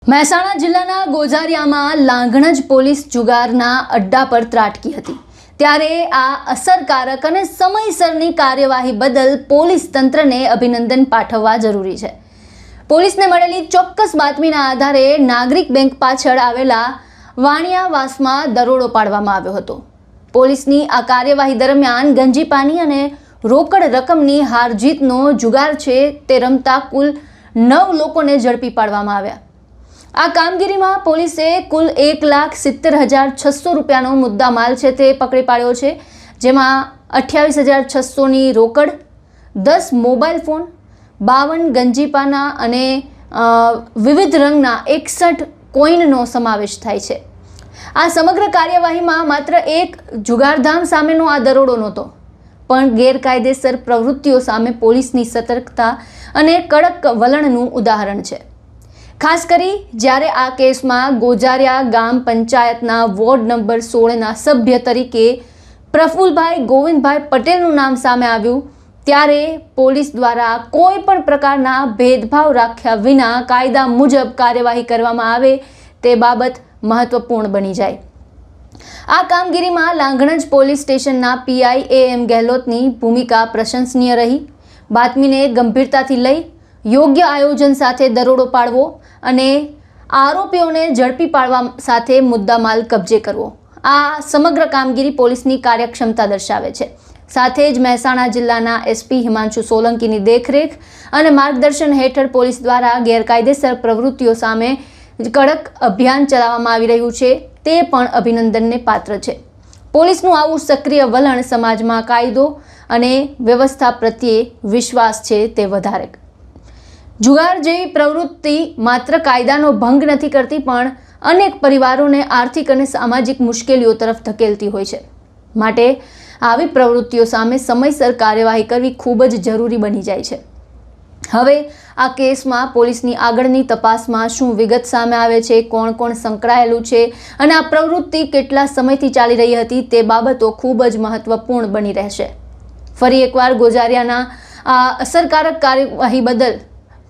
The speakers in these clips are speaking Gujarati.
મહેસાણા જિલ્લાના ગોઝારિયામાં લાંઘણજ પોલીસ જુગારના અડ્ડા પર ત્રાટકી હતી ત્યારે આ અસરકારક અને સમયસરની કાર્યવાહી બદલ પોલીસ તંત્રને અભિનંદન પાઠવવા જરૂરી છે। પોલીસને મળેલી ચોક્કસ બાતમીના આધારે નાગરિક બેંક પાછળ આવેલા વાણિયાવાસમાં દરોડો પાડવામાં આવ્યો હતો। પોલીસની આ કાર્યવાહી દરમિયાન ગંજીપાની અને રોકડ રકમની હારજીતનો જુગાર છે તે રમતા કુલ 9 લોકોને ઝડપી પાડવામાં આવ્યા। આ કામગીરીમાં પોલીસે કુલ 1,70,600 રૂપિયાનો મુદ્દામાલ છે તે પકડી પાડ્યો છે, જેમાં 28,600ની રોકડ, 10 મોબાઈલ ફોન, 52 ગંજીપાના અને વિવિધ રંગના 61 કોઈનનો સમાવેશ થાય છે। આ સમગ્ર કાર્યવાહીમાં માત્ર એક જુગારધામ સામેનો આ દરોડો નહોતો, પણ ગેરકાયદેસર પ્રવૃત્તિઓ સામે પોલીસની સતર્કતા અને કડક વલણનું ઉદાહરણ છે। ખાસ કરી જ્યારે આ કેસમાં ગોઝારિયા ગામ પંચાયતના વોર્ડ નંબર 16ના સભ્ય તરીકે પ્રફુલભાઈ ગોવિંદભાઈ પટેલનું નામ સામે આવ્યું, ત્યારે પોલીસ દ્વારા કોઈ પણ પ્રકારના ભેદભાવ રાખ્યા વિના કાયદા મુજબ કાર્યવાહી કરવામાં આવે તે બાબત મહત્વપૂર્ણ બની જાય। આ કામગીરીમાં લાંઘણજ પોલીસ સ્ટેશનના પીઆઈ એમ ગેહલોતની ભૂમિકા પ્રશંસનીય રહી। બાતમીને ગંભીરતાથી લઈ યોગ્ય આયોજન સાથે દરોડો પાડવો અને આરોપીઓને ઝડપી પાડવા સાથે મુદ્દામાલ કબજે કરવો, આ સમગ્ર કામગીરી પોલીસની કાર્યક્ષમતા દર્શાવે છે। સાથે જ મહેસાણા જિલ્લાના એસપી હિમાંશુ સોલંકીની દેખરેખ અને માર્ગદર્શન હેઠળ પોલીસ દ્વારા ગેરકાયદેસર પ્રવૃત્તિઓ સામે કડક અભિયાન ચલાવવામાં આવી રહ્યું છે, તે પણ અભિનંદનને પાત્ર છે। પોલીસનું આવું સક્રિય વલણ સમાજમાં કાયદો અને વ્યવસ્થા પ્રત્યે વિશ્વાસ છે તે વધારે। જુગાર જેવી પ્રવૃત્તિ માત્ર કાયદાનો ભંગ નથી કરતી, પણ અનેક પરિવારોને આર્થિક અને સામાજિક મુશ્કેલીઓ તરફ ધકેલતી હોય છે। માટે આવી પ્રવૃત્તિઓ સામે સમયસર કાર્યવાહી કરવી ખૂબ જ જરૂરી બની જાય છે। હવે આ કેસમાં પોલીસની આગળની તપાસમાં શું વિગત સામે આવે છે, કોણ કોણ સંકળાયેલું છે અને આ પ્રવૃત્તિ કેટલા સમયથી ચાલી રહી હતી તે બાબતો ખૂબ જ મહત્વપૂર્ણ બની રહેશે। ફરી એકવાર ગોઝારિયાના આ અસરકારક કાર્યવાહી બદલ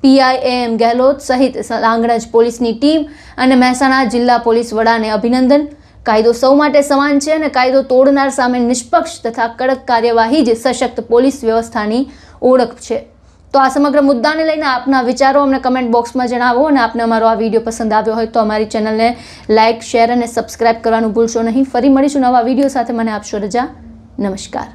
પીઆઈ એમ ગેહલોત સહિત લાંઘણજ પોલીસની ટીમ અને મહેસાણા જિલ્લા પોલીસ વડાને અભિનંદન। કાયદો સૌ માટે સમાન છે અને કાયદો તોડનાર સામે નિષ્પક્ષ તથા કડક કાર્યવાહી જ સશક્ત પોલીસ વ્યવસ્થાની ઓળખ છે। તો આ સમગ્ર મુદ્દાને લઈને આપના વિચારો અમને કમેન્ટ બોક્સમાં જણાવો અને આપને અમારો આ વિડીયો પસંદ આવ્યો હોય તો અમારી ચેનલને લાઇક, શેર અને સબસ્ક્રાઇબ કરવાનું ભૂલશો નહીં। ફરી મળીશું નવા વિડીયો સાથે। મને આપશો રજા। નમસ્કાર।